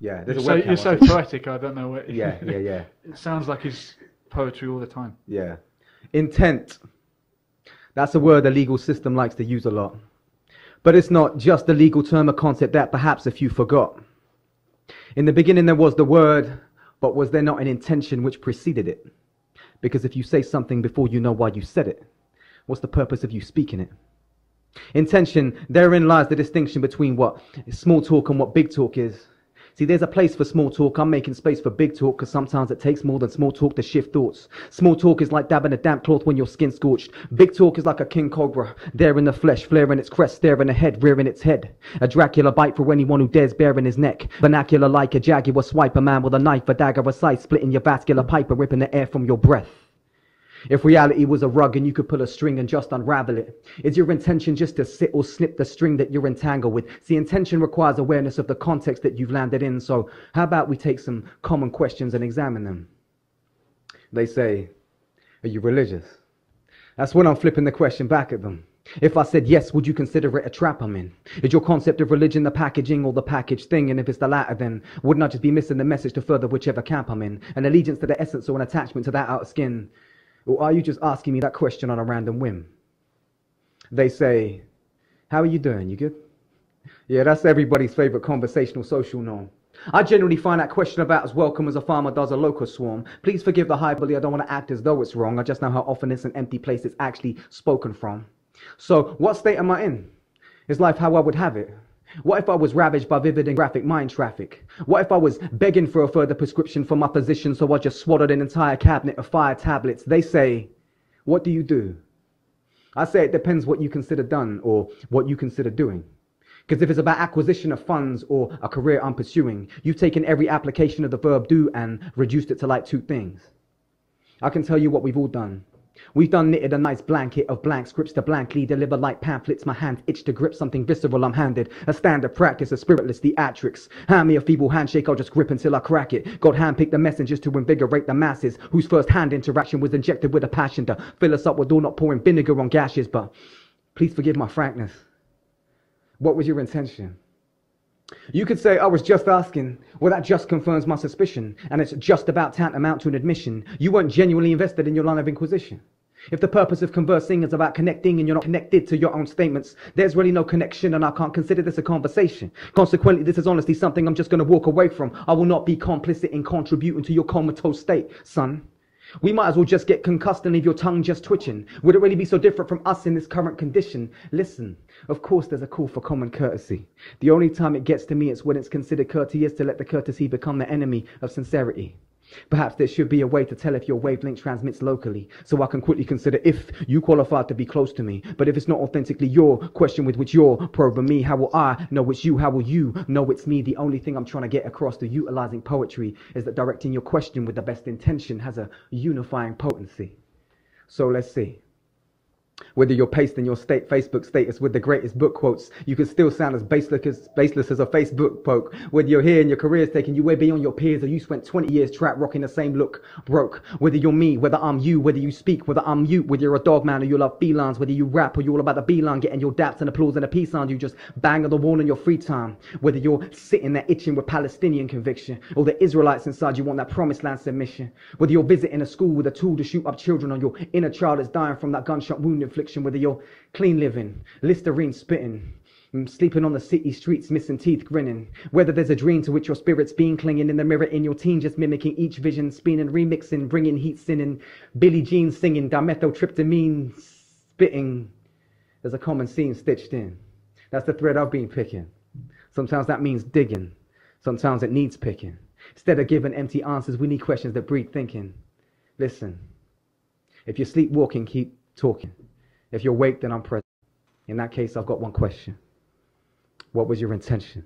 Yeah, there's You're so poetic, I don't know what... Yeah. It sounds like his poetry all the time. Yeah. Intent. That's a word the legal system likes to use a lot. But it's not just a legal term, a concept that perhaps a few forgot. In the beginning there was the word, but was there not an intention which preceded it? Because if you say something before you know why you said it, what's the purpose of you speaking it? Intention, therein lies the distinction between what small talk and what big talk is. See, there's a place for small talk. I'm making space for big talk because sometimes it takes more than small talk to shift thoughts. Small talk is like dabbing a damp cloth when your skin's scorched. Big talk is like a king cobra, there in the flesh, flaring its crest, staring ahead, rearing its head. A Dracula bite for anyone who dares baring his neck. Vernacular like a jaguar swipe, a man with a knife, a dagger, a scythe, splitting your vascular pipe and ripping the air from your breath. If reality was a rug and you could pull a string and just unravel it, is your intention just to sit or snip the string that you're entangled with? See, intention requires awareness of the context that you've landed in. So how about we take some common questions and examine them? They say, are you religious? That's when I'm flipping the question back at them. If I said yes, would you consider it a trap I'm in? Is your concept of religion the packaging or the packaged thing? And if it's the latter, then wouldn't I just be missing the message to further whichever camp I'm in? An allegiance to the essence or an attachment to that outer skin? Or are you just asking me that question on a random whim? They say, how are you doing? You good? Yeah, that's everybody's favorite conversational social norm. I generally find that question about as welcome as a farmer does a locust swarm. Please forgive the hyperbole, I don't want to act as though it's wrong. I just know how often it's an empty place it's actually spoken from. So, what state am I in? Is life how I would have it? What if I was ravaged by vivid and graphic mind traffic? What if I was begging for a further prescription for my physician, so I just swallowed an entire cabinet of fire tablets? They say, what do you do? I say it depends what you consider done or what you consider doing. Because if it's about acquisition of funds or a career I'm pursuing, you've taken every application of the verb do and reduced it to like two things. I can tell you what we've all done. We've done knitted a nice blanket of blank scripts to blankly deliver like pamphlets. My hand itched to grip something visceral I'm handed. A standard practice, a spiritless theatrics. Hand me a feeble handshake, I'll just grip until I crack it. God handpicked the messengers to invigorate the masses, whose first hand interaction was injected with a passion to fill us up with all, not pouring vinegar on gashes. But please forgive my frankness. What was your intention? You could say, I was just asking. Well, that just confirms my suspicion, and it's just about tantamount to an admission. You weren't genuinely invested in your line of inquisition. If the purpose of conversing is about connecting and you're not connected to your own statements, there's really no connection, and I can't consider this a conversation. Consequently, this is honestly something I'm just going to walk away from. I will not be complicit in contributing to your comatose state, son. We might as well just get concussed and leave your tongue just twitching. Would it really be so different from us in this current condition? Listen, of course there's a call for common courtesy. The only time it gets to me is when it's considered courteous to let the courtesy become the enemy of sincerity. Perhaps there should be a way to tell if your wavelength transmits locally, so I can quickly consider if you qualify to be close to me. But if it's not authentically your question with which you're probing me, how will I know it's you? How will you know it's me? The only thing I'm trying to get across through utilizing poetry is that directing your question with the best intention has a unifying potency. So let's see. Whether you're pasting your Facebook status with the greatest book quotes, you can still sound as baseless as a Facebook poke. Whether you're here and your career's taking you way beyond your peers, or you spent 20 years trapped rocking the same look broke. Whether you're me, whether I'm you, whether you speak, whether I'm mute, whether you're a dog man or you love felines, whether you rap or you're all about the beeline, getting your daps and applause and a peace sign, you just bang on the wall in your free time. Whether you're sitting there itching with Palestinian conviction, or the Israelites inside you want that promised land submission. Whether you're visiting a school with a tool to shoot up children, or your inner child is dying from that gunshot wound infliction. Whether you're clean living, Listerine spitting, sleeping on the city streets, missing teeth grinning. Whether there's a dream to which your spirit's been clinging in the mirror in your teen, just mimicking each vision, spinning, remixing, bringing heat, sinning, Billie Jean singing, dimethyltryptamine spitting. There's a common scene stitched in. That's the thread I've been picking. Sometimes that means digging. Sometimes it needs picking. Instead of giving empty answers, we need questions that breed thinking. Listen, if you're sleepwalking, keep talking. If you're awake, then I'm present. In that case, I've got one question. What was your intention?